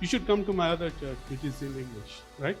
you should come to my other church which is in English, right?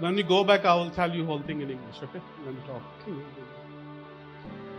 when we go back I will tell you whole thing in English, okay? When we talk.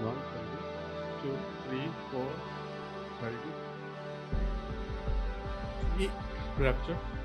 1 2 3 4 5।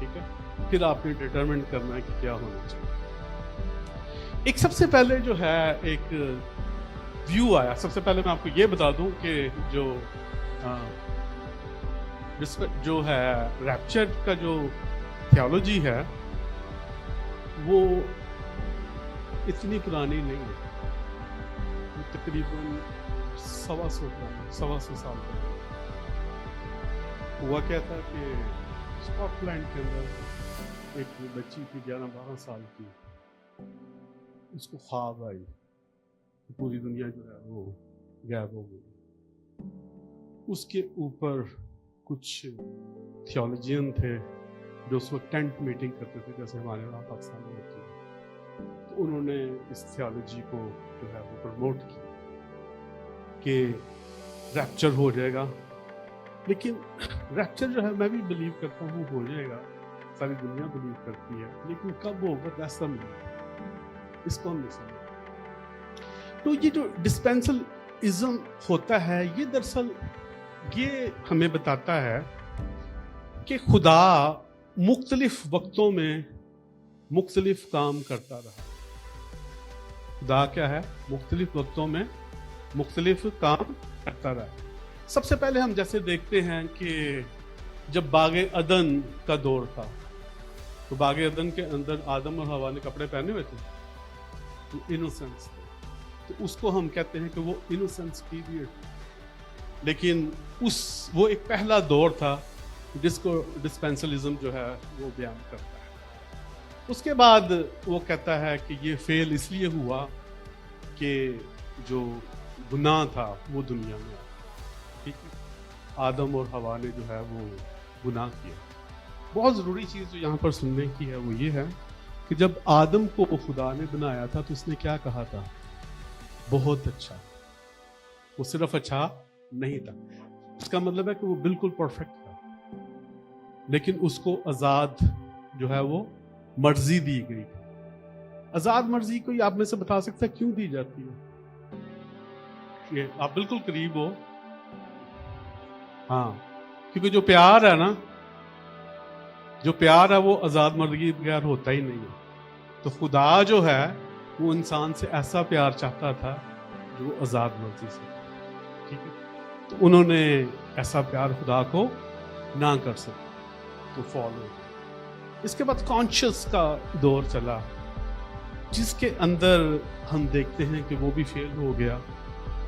ٹھیک ہے. پھر آپ نے determine کرنا ہے کہ کیا ہونا چاہیے. ایک سب سے پہلے جو ہے ایک ویو آیا. سب سے پہلے میں آپ کو یہ بتا دوں کہ جو ہے ریپچر کا جو تھیولوجی ہے وہ اتنی پرانی نہیں ہے. تقریباً 125 سال پہلے ہوا کیا تھا کہ اسکاٹ لینڈ کے اندر ایک بچی تھی 11-12 سال کی. اس کو خواب آئی کہ پوری دنیا جو ہے وہ غائب ہو گئی. اس کے اوپر کچھ تھیولوجین تھے جو اس وقت ٹینٹ میٹنگ کرتے تھے جیسے ہمارے یہاں پاکستان میں ہوتی ہے. تو انہوں نے اس تھیولوجی کو جو ہے وہ پروموٹ کیا کہ ریپچر ہو جائے گا. لیکن ریپچر جو ہے میں بھی بلیو کرتا ہوں ہو جائے گا, ساری دنیا بلیو کرتی ہے, لیکن کب ہوگا ایسا نہیں, اس کو ہم نہیں سمجھتے. تو یہ جو ڈسپینسلزم ہوتا ہے یہ دراصل یہ ہمیں بتاتا ہے کہ خدا مختلف وقتوں میں مختلف کام کرتا رہا. خدا کیا ہے؟ مختلف وقتوں میں مختلف کام کرتا رہا. سب سے پہلے ہم جیسے دیکھتے ہیں کہ جب باغ عدن کا دور تھا تو باغ عدن کے اندر آدم اور حوا نے کپڑے پہنے ہوئے تھے, تو انوسنس تھے, تو اس کو ہم کہتے ہیں کہ وہ انوسنس پیریڈ. لیکن وہ ایک پہلا دور تھا جس کو ڈسپینسلزم جو ہے وہ بیان کرتا ہے. اس کے بعد وہ کہتا ہے کہ یہ فیل اس لیے ہوا کہ جو گناہ تھا وہ دنیا میں آیا. ٹھیک ہے, آدم اور حوا نے جو ہے وہ گناہ کیا. بہت ضروری چیز جو یہاں پر سننے کی ہے وہ یہ ہے کہ جب آدم کو خدا نے بنایا تھا تو اس نے کیا کہا تھا؟ بہت اچھا. وہ صرف اچھا نہیں تھا, اس کا مطلب ہے کہ وہ بالکل پرفیکٹ تھا, لیکن اس کو آزاد جو ہے وہ مرضی دی گئی تھی. آزاد مرضی کوئی آپ میں سے بتا سکتا ہے کیوں دی جاتی ہے؟ یہ آپ بالکل قریب ہو. ہاں, کیونکہ جو پیار ہے نا, جو پیار ہے وہ آزاد مرضی بغیر ہوتا ہی نہیں ہے. تو خدا جو ہے وہ انسان سے ایسا پیار چاہتا تھا جو وہ آزاد مرضی سے. ٹھیک ہے, تو انہوں نے ایسا پیار خدا کو نہ کر سکے تو فالو. اس کے بعد کانشیس کا دور چلا جس کے اندر ہم دیکھتے ہیں کہ وہ بھی فیل ہو گیا,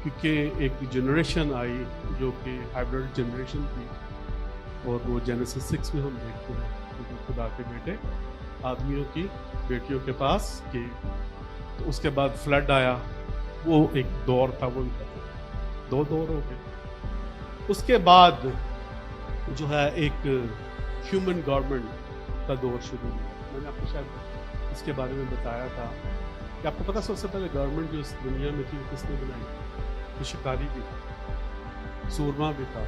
کیونکہ ایک جنریشن آئی جو کہ ہائبرڈ جنریشن تھی, اور وہ جینیسس 6 میں ہم دیکھتے ہیں کیونکہ خدا کے بیٹے آدمیوں کی بیٹیوں کے پاس گئے. تو اس کے بعد فلڈ آیا, وہ ایک دور تھا, وہ 2 دور ہو گئے. اس کے بعد جو ہے ایک ہیومن گورنمنٹ کا دور شروع ہوا. میں نے آپ کو شاید اس کے بارے میں بتایا تھا کہ آپ کو پتا سب سے پہلے گورنمنٹ جو اس دنیا میں تھی کس نے بنائی؟ تو شکاری بھی تھا, سورما بھی تھا,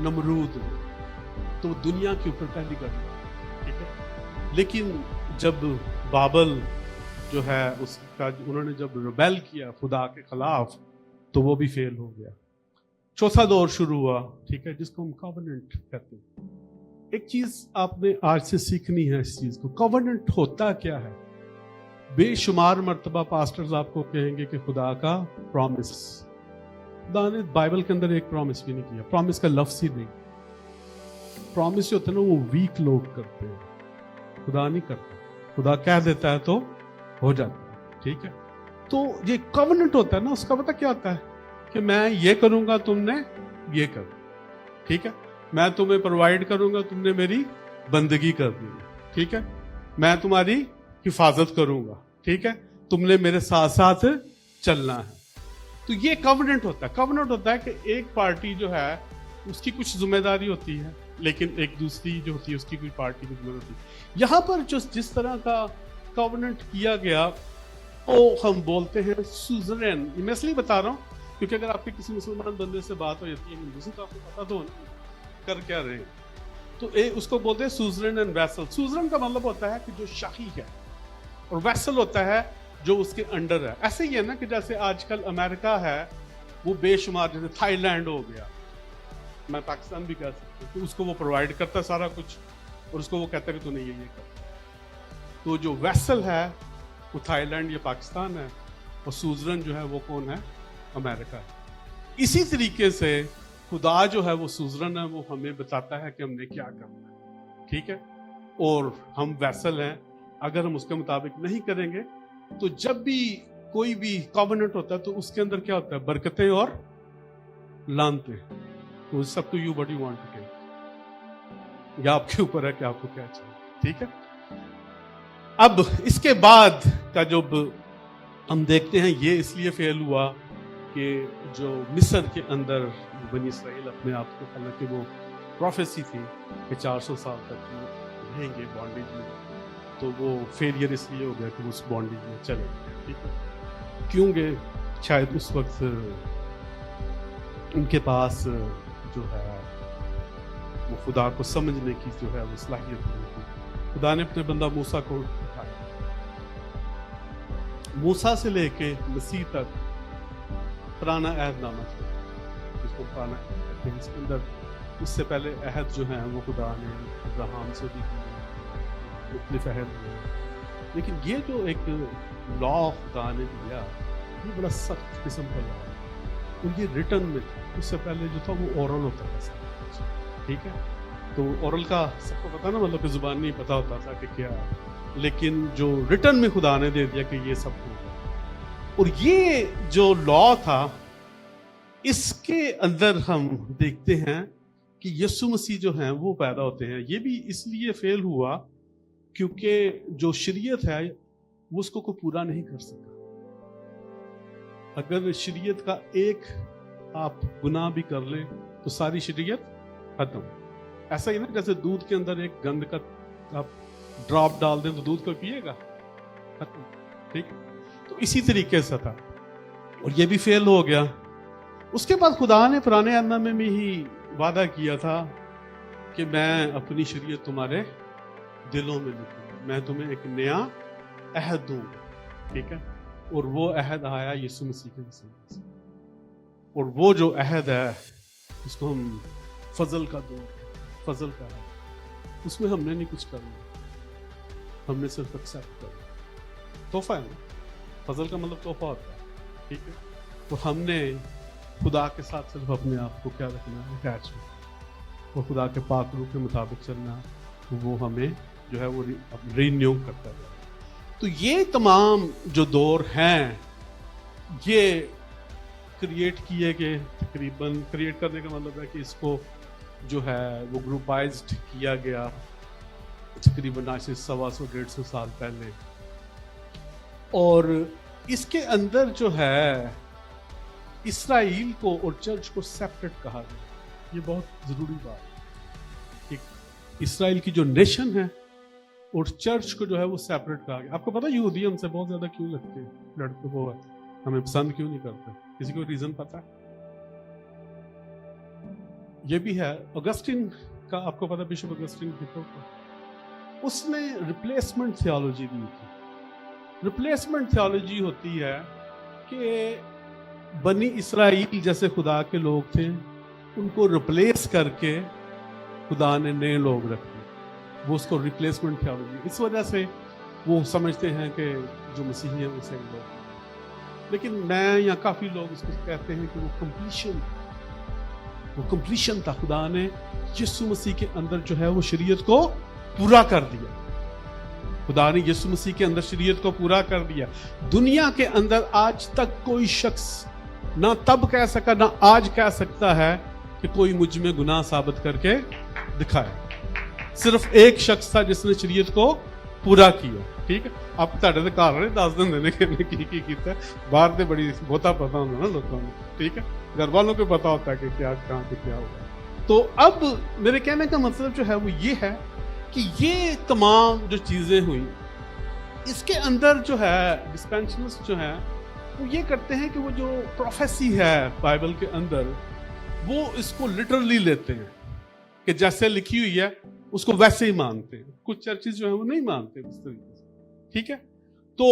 نمرود نے. تو دنیا کے اوپر پہلی گورنمنٹ. ٹھیک ہے, لیکن جب بابل جو ہے اس کا انہوں نے جب ریبیل کیا خدا کے خلاف تو وہ بھی فیل ہو گیا. چوتھا دور شروع ہوا, ٹھیک ہے, جس کو ہم کووننٹ کہتے ہیں. ایک چیز آپ نے آج سے سیکھنی ہے اس چیز کو, کووننٹ ہوتا کیا ہے. بے شمار مرتبہ پاسٹرز آپ کو کہیں گے کہ خدا کا پرومس. خدا نے بائبل کے اندر ایک پرومس بھی نہیں کیا. پرومس کا لفظ ہی نہیں. پرومس جو ہوتا ہے نا وہ ویک لوگ کرتے ہیں, خدا نہیں کرتا. خدا کہہ دیتا ہے تو ہو جاتا ہے. ٹھیک ہے, تو یہ کووننٹ ہوتا ہے نا, اس کا پتہ کیا ہوتا ہے کہ میں یہ کروں گا تم نے یہ کرو. ٹھیک ہے, میں تمہیں پرووائڈ کروں گا تم نے میری بندگی کرنی ہے. ٹھیک ہے, میں تمہاری حفاظت کروں گا. ٹھیک ہے, تم نے میرے ساتھ ساتھ چلنا ہے. تو یہ کووننٹ ہوتا ہے. کووننٹ ہوتا ہے کہ ایک پارٹی جو ہے اس کی کچھ ذمہ داری ہوتی ہے, لیکن ایک دوسری جو ہوتی ہے اس کی کوئی پارٹی کی ذمہ داری ہوتی ہے. یہاں پر جس طرح کا کووننٹ کیا گیا وہ ہم بولتے ہیں سوزرین. میں اس لیے بتا رہا ہوں کیونکہ اگر آپ کے کسی مسلمان بندے سے بات ہو جاتی ہے ہندوستان تو آپ کو پتا تو کر کیا رہے ہیں, تو اس کو بولتے ہیں سوزرین اینڈ ویسل. سوزرین کا مطلب ہوتا ہے کہ جو شاہی ہے, اور ویسل ہوتا ہے جو اس کے انڈر ہے. ایسے ہی ہے نا کہ جیسے آج کل امریکہ ہے وہ بے شمار, جیسے تھائی لینڈ ہو گیا, میں پاکستان بھی کہہ سکتا ہوں, تو اس کو وہ پرووائڈ کرتا ہے سارا کچھ, اور اس کو وہ کہتا ہے کہ تو نے یہ کر. تو جو ویسل ہے وہ تھائی لینڈ یا پاکستان ہے, اور سوزرن جو ہے وہ کون ہے؟ امریکہ ہے. اسی طریقے سے خدا جو ہے وہ سوزرن ہے, وہ ہمیں بتاتا ہے کہ ہم نے کیا کرنا ہے, ٹھیک ہے, اور ہم ویسل ہیں. اگر ہم اس کے مطابق نہیں کریں گے تو جب بھی کوئی بھی کووننٹ ہوتا ہے تو اس کے اندر کیا ہوتا ہے؟ برکتیں اور لعنتیں. تو سب تو you but you want to take, یا آپ کے اوپر ہے کہ آپ کو کیا چاہیے, ٹھیک ہے. اب اس کے بعد کا جب ہم دیکھتے ہیں یہ اس لیے فیل ہوا کہ جو مصر کے اندر بنی اسرائیل اپنے آپ کو, حالانکہ وہ پروفیسی تھی کہ 400 سال تک رہیں گے بانڈیج میں, تو وہ فیلئر اس لیے ہو گیا کہ وہ اس بانڈیج میں چلے گئے, ٹھیک ہے. کیونکہ شاید اس وقت ان کے پاس جو ہے وہ خدا کو سمجھنے کی جو ہے وہ صلاحیت نہیں تھی. خدا نے اپنے بندہ موسیٰ کو اٹھایا. موسیٰ سے لے کے مسیح تک پرانا عہد نامہ تھا, جس کو پرانا عہد کہتے ہیں. اس کے اندر اس سے پہلے عہد جو ہیں وہ خدا نے ابراہیم سے بھی مختلف عہد ہوئے, لیکن یہ جو ایک لا خدا نے دیا یہ بڑا سخت قسم کا لا ہے, اور یہ ریٹن میں تھا. اس سے پہلے جو تھا وہ اورل ہوتا تھا, ٹھیک ہے. تو اورل کا سب کو پتا نا, مطلب کہ زبان نہیں پتا ہوتا تھا کہ کیا, لیکن جو ریٹن میں خدا نے دے دیا کہ یہ سب ہوگا. اور یہ جو لا تھا اس کے اندر ہم دیکھتے ہیں کہ یسوع مسیح جو ہیں وہ پیدا ہوتے ہیں. یہ بھی اس لیے فیل ہوا کیونکہ جو شریعت ہے وہ اس کو کوئی پورا نہیں کر سکا. اگر شریعت کا ایک آپ گناہ بھی کر لیں تو ساری شریعت ختم. ایسا ہی نا جیسے دودھ کے اندر ایک گند کا آپ ڈراپ ڈال دیں تو دودھ کو پیے گا, ختم, ٹھیک. تو اسی طریقے سے تھا, اور یہ بھی فیل ہو گیا. اس کے بعد خدا نے پرانے عہد نامے میں ہی وعدہ کیا تھا کہ میں اپنی شریعت تمہارے دلوں میں لکھوں, میں تمہیں ایک نیا عہد دوں, ٹھیک ہے. اور وہ عہد آیا یسوع مسیح کے وسیلے سے, اور وہ جو عہد ہے اس کو ہم فضل کا دور, فضل کا ہے, اس میں ہم نے نہیں کچھ کرنا, ہم نے صرف ایکسیپٹ کرنا. تحفہ ہے نا, فضل کا مطلب تحفہ ہوتا ہے, ٹھیک ہے. تو ہم نے خدا کے ساتھ صرف اپنے آپ کو کیا رکھنا ہے, اٹیچ, اور خدا کے پاک روح کے مطابق چلنا, وہ ہمیں جو ہے وہ رینیو کرتا ہے. تو یہ تمام جو دور ہیں یہ کریٹ کیے گئے, تقریباً کریٹ کرنے کا مطلب ہے کہ اس کو جو ہے وہ گروپائزڈ کیا گیا تقریباً آج سے 125-150 سال پہلے. اور اس کے اندر جو ہے اسرائیل کو اور چرچ کو سیپریٹ کہا گیا. یہ بہت ضروری بات ہے کہ اسرائیل کی جو نیشن ہے اور چرچ کو جو ہے وہ سیپریٹ کہا گیا. آپ کو پتا یہودی ہم سے بہت زیادہ کیوں لگتے ہیں, لڑکوں کو ہمیں پسند کیوں نہیں کرتے, کسی کو ریزن پتا ہے؟ یہ بھی ہے. اگسٹین کا آپ کو پتا, بشپ اگسٹین کا, اس نے ریپلیسمنٹ تھیولوجی دی تھی. ریپلیسمنٹ تھیولوجی ہوتی ہے کہ بنی اسرائیل جیسے خدا کے لوگ تھے ان کو ریپلیس کر کے خدا نے نئے لوگ رکھے, وہ اس کو ریپلیسمنٹ تھیولوجی. اس وجہ سے وہ سمجھتے ہیں کہ جو مسیحی ہیں وہ صحیح لوگ, لیکن میں یا کافی لوگ اس کو کہتے ہیں کہ وہ کمپلیشن تھا. خدا نے یسوع مسیح کے اندر جو ہے وہ شریعت کو پورا کر دیا. خدا نے یسوع مسیح کے اندر شریعت کو پورا کر دیا. دنیا کے اندر آج تک کوئی شخص نہ تب کہہ سکا نہ آج کہہ سکتا ہے کہ کوئی مجھ میں گناہ ثابت کر کے دکھائے. صرف ایک شخص تھا جس نے شریعت کو پورا کیا, ٹھیک ہے. آپ تاڑے دے گھر والے 10 دن دینے کے کی کیتا ہے, باہر دے بڑی بہتا پتا ہوتا نا لوگوں کو, ٹھیک ہے. گھر والوں کو پتا ہوتا ہے کہ کیا کہاں پہ کیا ہوگا. تو اب میرے کہنے کا مطلب جو ہے وہ یہ ہے کہ یہ تمام جو چیزیں ہوئیں اس کے اندر جو ہے ڈسپینشنلسٹ جو ہیں وہ یہ کرتے ہیں کہ وہ جو پروفیسی ہے بائبل کے اندر وہ اس کو لٹرلی لیتے ہیں کہ جیسے لکھی ہوئی ہے اس کو ویسے ہی مانتے ہیں. کچھ چرچز جو ہیں وہ نہیں مانتے اس طریقے سے, ٹھیک ہے. تو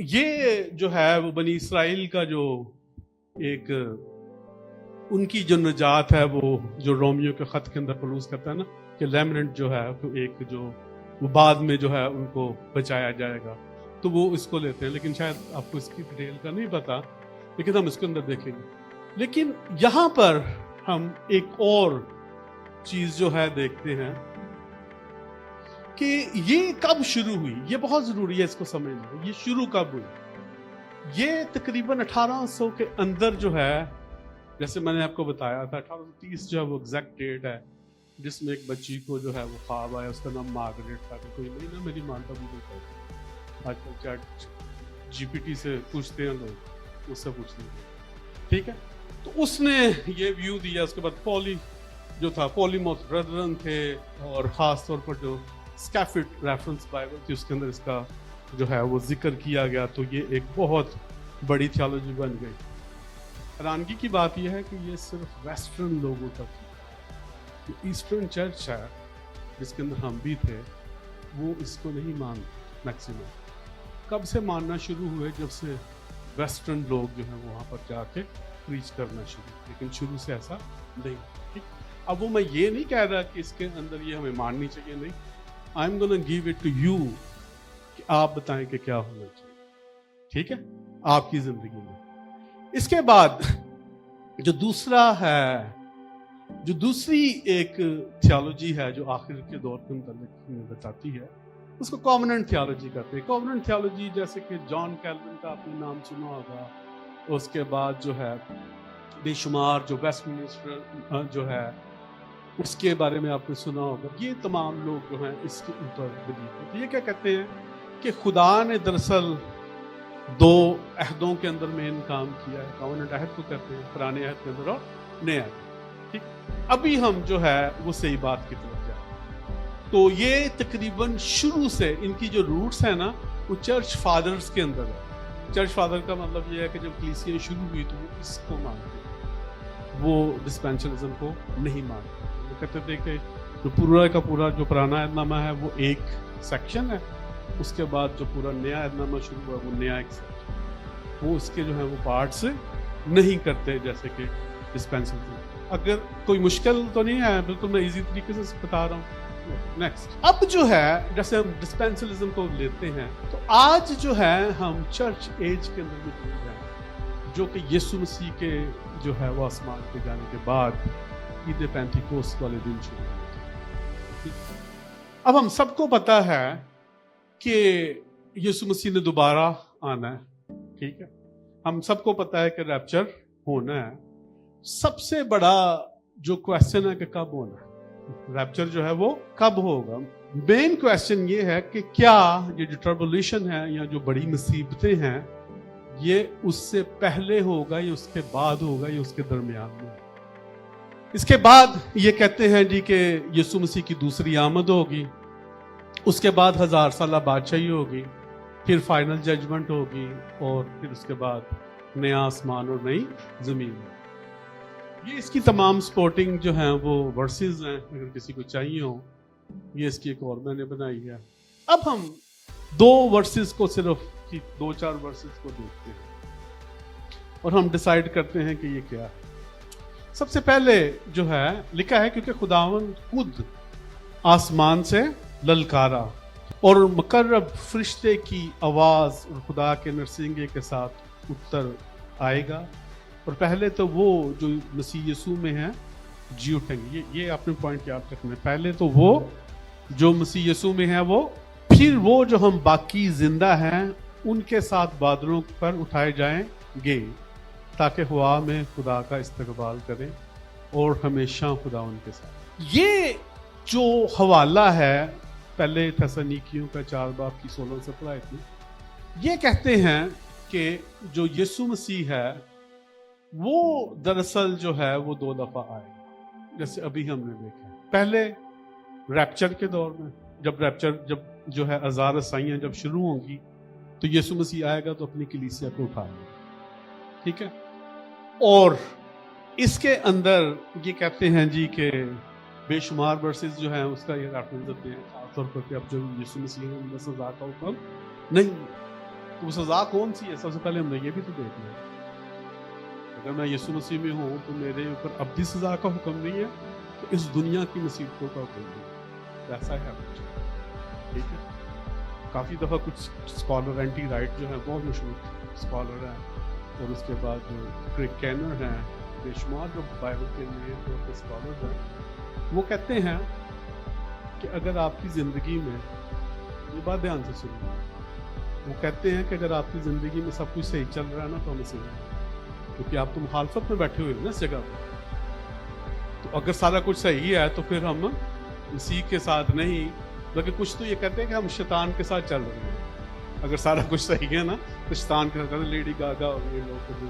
یہ جو ہے وہ بنی اسرائیل کا جو ایک ان کی جو نجات ہے وہ جو رومیو کے خط کے اندر پولس کرتا ہے نا کہ لیمنٹ جو ہے تو ایک جو وہ بعد میں جو ہے ان کو بچایا جائے گا، تو وہ اس کو لیتے ہیں، لیکن شاید آپ کو اس کی ڈیٹیل کا نہیں پتا، لیکن ہم اس کے اندر دیکھیں گے۔ لیکن یہاں پر ہم ایک اور چیز جو ہے دیکھتے ہیں کہ یہ کب شروع ہوئی۔ یہ بہت ضروری ہے اس کو سمجھنا، یہ شروع کب ہوئی۔ یہ تقریباً 1800 کے اندر جو ہے، جیسے میں نے آپ کو بتایا تھا 1830 جو ہے وہ ایگزیکٹ ڈیٹ ہے جس میں ایک بچی کو جو ہے وہ خواب آیا، اس کا نام مارگریٹ تھا، کہ کوئی نہیں نا میری مانتا بھی آج کل چیٹ جی پی ٹی سے پوچھتے ہیں لوگ، اس سے پوچھ لیں، ٹھیک ہے۔ تو اس نے یہ ویو دیا، اس کے بعد پولی جو تھا، پولیموس بردرن تھے، اور خاص طور پر جو اسکیفٹ ریفرنس بائبل تھی اس کے اندر اس کا جو ہے وہ ذکر کیا گیا، تو یہ ایک بہت بڑی تھیالوجی بن گئی۔ حیرانگی کی بات یہ ہے کہ یہ صرف ویسٹرن لوگوں تک، جو ایسٹرن چرچ ہے جس کے اندر ہم بھی تھے، وہ اس کو نہیں مانتے میکسیمم۔ کب سے ماننا شروع ہوئے؟ جب سے ویسٹرن لوگ جو ہیں وہاں پر جا کے پریچ کرنا شروع، لیکن شروع سے ایسا نہیں، ٹھیک۔ اب وہ میں یہ نہیں کہہ رہا کہ اس کے اندر یہ ہمیں ماننی چاہیے، نہیں، I am gonna give it to you کہ آپ بتائیں کہ کیا ہونا چاہیے، ٹھیک ہے، آپ کی زندگی میں۔ اس کے بعد جو دوسرا ہے، جو دوسری ایک تھیالوجی ہے جو آخر کے دور کے متعلق بتاتی ہے، اس کو کووننٹ تھیالوجی کہتے ہیں۔ کووننٹ تھیالوجی جیسے کہ جان کیلون کا آپ نے نام سنا ہوگا، اس کے بعد جو ہے بے شمار جو ویسٹ منسٹر جو ہے اس کے بارے میں آپ نے سنا ہوگا، یہ تمام لوگ جو ہیں اس کے اوپر بلیو کرتے ہیں۔ یہ کیا کہتے ہیں کہ خدا نے دراصل دو عہدوں کے اندر مین کام کیا ہے، کووننٹ عہد کو کہتے ہیں، پرانے عہد کے اندر اور نئے عہد، ٹھیک۔ ابھی ہم جو ہے وہ صحیح بات کی طرف جائیں تو یہ تقریباً شروع سے ان کی جو روٹس ہیں نا وہ چرچ فادرز کے اندر ہے۔ چرچ فادر کا مطلب یہ ہے کہ جب کلیسیاں شروع ہوئی تو وہ اس کو مانتے ہیں، وہ ڈسپینسرزم کو نہیں مانتے۔ وہ کہتے تھے کہ جو پورا کا پورا جو پرانا عہد نامہ ہے وہ ایک سیکشن ہے، اس کے بعد جو پورا نیا عہد نامہ شروع ہوا وہ نیا ایک سیکشن، وہ اس کے جو ہے وہ پارٹس نہیں کرتے جیسے کہ ڈسپینسرزم۔ اگر کوئی مشکل تو نہیں ہے، بالکل میں ایزی طریقے سے بتا رہا ہوں۔ نیکسٹ، اب جو ہے جیسے ہم ڈسپینسرزم کو لیتے ہیں تو آج جو ہے ہم چرچ ایج کے اندر موجود ہیں، جو کہ یسوع مسیح کے جو ہے وہ آسمان پہ جانے کے بعد عید پینتیکوست والے دن شروع ہوئی۔ اب ہم سب کو پتا ہے کہ یسوع مسیح نے دوبارہ آنا ہے، ٹھیک ہے، ہم سب کو پتا ہے کہ ریپچر ہونا ہے۔ سب سے بڑا جو کویسچن ہے کہ کب ہونا ہے، ریپچر جو ہے وہ کب ہوگا۔ مین کویسچن یہ ہے کہ کیا یہ جو ٹربولیشن ہے یا جو بڑی مصیبتیں ہیں یہ اس سے پہلے ہوگا یا اس کے بعد ہوگا یا اس کے درمیان میں۔ اس کے بعد یہ کہتے ہیں جی کہ یسوع مسیح کی دوسری آمد ہوگی، اس کے بعد 1000 سالہ بادشاہی ہوگی، پھر فائنل ججمنٹ ہوگی، اور پھر اس کے بعد نیا آسمان اور نئی زمین۔ یہ اس کی تمام سپورٹنگ جو ہیں وہ ورسز ہیں، اگر کسی کو چاہیے ہو، یہ اس کی ایک اور میں نے بنائی ہے۔ اب ہم دو ورسز کو صرف 2-4 ورسز کو دیکھتے ہیں اور ہم ڈیسائیڈ کرتے ہیں کہ یہ کیا ہے۔ سب سے پہلے جو ہے لکھا ہے کیونکہ خداوند خود آسمان سے للکارا اور مقرب فرشتے کی آواز اور خدا کے نرسنگے کے ساتھ اتر آئے گا، اور پہلے تو وہ جو مسیح یسوع میں ہیں جی اٹھیں گے۔ یہ اپنے پوائنٹ یاد رکھنا ہے، پہلے تو وہ جو مسیح یسوع میں ہیں وہ، پھر وہ جو ہم باقی زندہ ہیں ان کے ساتھ بادلوں پر اٹھائے جائیں گے تاکہ ہوا میں خدا کا استقبال کریں اور ہمیشہ خدا ان کے ساتھ۔ یہ جو حوالہ ہے پہلے تھسلونیکیوں کا 4 باب کی 16-17 آیت میں، یہ کہتے ہیں کہ جو یسوع مسیح ہے وہ دراصل جو ہے وہ 2 دفعہ آئے گا، جیسے ابھی ہم نے دیکھا ہے۔ پہلے ریپچر کے دور میں، جب جو ہے ہزار رسائیاں جب شروع ہوں گی تو یسوع مسیح آئے گا تو اپنی کلیسیا کو اٹھائے گا، ٹھیک ہے۔ اور اس کے اندر یہ کہتے ہیں جی کہ بے شمار ورسز جو ہیں اس کا یہ ریفرنس دیتے ہیں، خاص طور پر کہ اب جو یسوع مسیح ہے ان سزا کا حکم نہیں، تو وہ سزا کون سی ہے؟ سب سے پہلے ہم نے یہ بھی تو دیکھنا ہے، اگر میں یسوع مسیح میں ہوں تو میرے اوپر ابدی سزا کا حکم نہیں ہے کہ تو اس دنیا کی مصیبتوں کا کوئی نہیں، ویسا ہے کچھ، ٹھیک ہے. کافی دفعہ کچھ اسکالر اینٹی رائٹ جو ہے بہت مشہور اسکالر ہیں، اور اس کے بعد جو کرک کینر ہیں، بے شمار جو بائبل کے لیے جو اسکالر ہیں، وہ کہتے ہیں کہ اگر آپ کی زندگی میں، یہ بات دھیان سے سنیں، وہ کہتے ہیں کہ اگر آپ کی زندگی میں سب کچھ صحیح چل رہا ہے نا تو ہمیں سنیں، کیونکہ آپ تو مخالفت میں بیٹھے ہوئے ہیں نا اس جگہ پہ. تو اگر سارا کچھ صحیح ہے تو پھر ہم اسی کے ساتھ نہیں، بلکہ کچھ تو یہ کہتے ہیں کہ ہم شیطان کے ساتھ چل رہے ہیں. اگر سارا کچھ صحیح ہے نا تو شیطان کے ساتھ، لیڈی گاگا اور یہ لوگ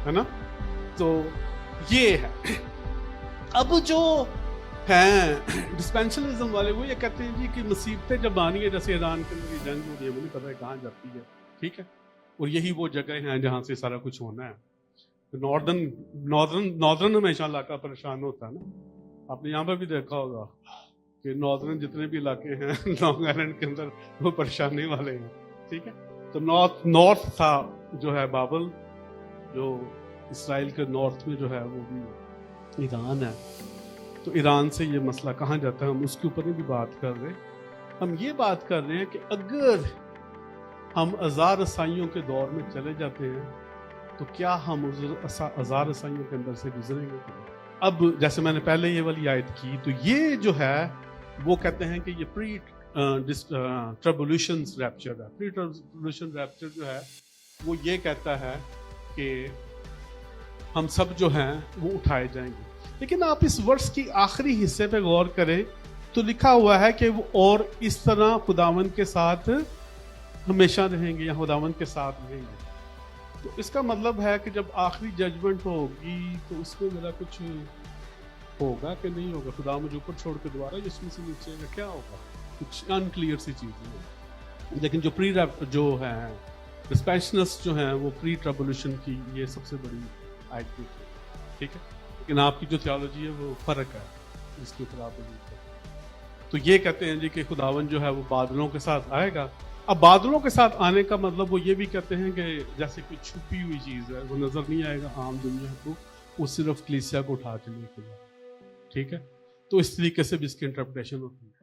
ہے نا. تو یہ ہے. اب جو ہیں ڈسپینشنلزم والے وہ یہ کہتے ہیں جی کہ مصیبتیں جب آنی ہے، جیسے ایران کے اندر یہ جنگ ہو رہی ہے، وہ نہیں پتہ ہے کہاں جاتی ہے، ٹھیک ہے، اور یہی وہ جگہ ہیں جہاں سے سارا کچھ ہونا ہے. ناردرن ہمیشہ علاقہ پریشان ہوتا ہے نا. آپ نے یہاں پر بھی دیکھا ہوگا کہ ناردرن جتنے بھی علاقے ہیں لانگ آئلینڈ کے اندر وہ پریشانی والے ہیں، ٹھیک ہے. تو نارتھ تھا جو ہے بابل، جو اسرائیل کے نارتھ میں جو ہے وہ بھی ایران ہے. تو ایران سے یہ مسئلہ کہاں جاتا ہے، ہم اس کے اوپر بھی بات کر رہے ہیں. ہم یہ بات کر رہے ہیں کہ اگر ہم ازار رسائیوں کے دور میں چلے جاتے ہیں تو کیا ہم ازار رسائیوں کے اندر سے گزریں گے. اب جیسے میں نے پہلے یہ والی آیت کی، تو یہ جو ہے وہ کہتے ہیں کہ یہ پری ٹربولیشن ریپچر ہے. پری ٹربولیشن ریپچر جو ہے وہ یہ کہتا ہے کہ ہم سب جو ہیں وہ اٹھائے جائیں گے. لیکن آپ اس ورس کی آخری حصے پہ غور کریں تو لکھا ہوا ہے کہ وہ اور اس طرح خداوند کے ساتھ ہمیشہ رہیں گے یا خداوند کے ساتھ رہیں گے. تو اس کا مطلب ہے کہ جب آخری ججمنٹ ہوگی تو اس میں میرا کچھ ہوگا کہ نہیں ہوگا، خدا مجھے اوپر چھوڑ کے دوبارہ جسم سے نیچے گا، کیا ہوگا، کچھ انکلیئر سی چیزیں ہیں. لیکن جو ہیں ڈسپینشنلسٹ جو ہیں وہ پری ٹربولیشن کی یہ سب سے بڑی آیت ہے، ٹھیک ہے. لیکن آپ کی جو تھیولوجی ہے وہ فرق ہے جس کے اوپر آپ بلیو کرتے ہیں. تو یہ کہتے ہیں جی کہ خداوند جو ہے وہ بادلوں کے ساتھ آئے گا. اب بادلوں کے ساتھ آنے کا مطلب وہ یہ بھی کہتے ہیں کہ جیسے کوئی چھپی ہوئی چیز ہے، وہ نظر نہیں آئے گا عام دنیا کو، وہ صرف کلیسیا کو اٹھا کے لے کے جائے، ٹھیک ہے. تو اس طریقے سے بھی اس کی انٹرپریٹیشن ہوتی ہے.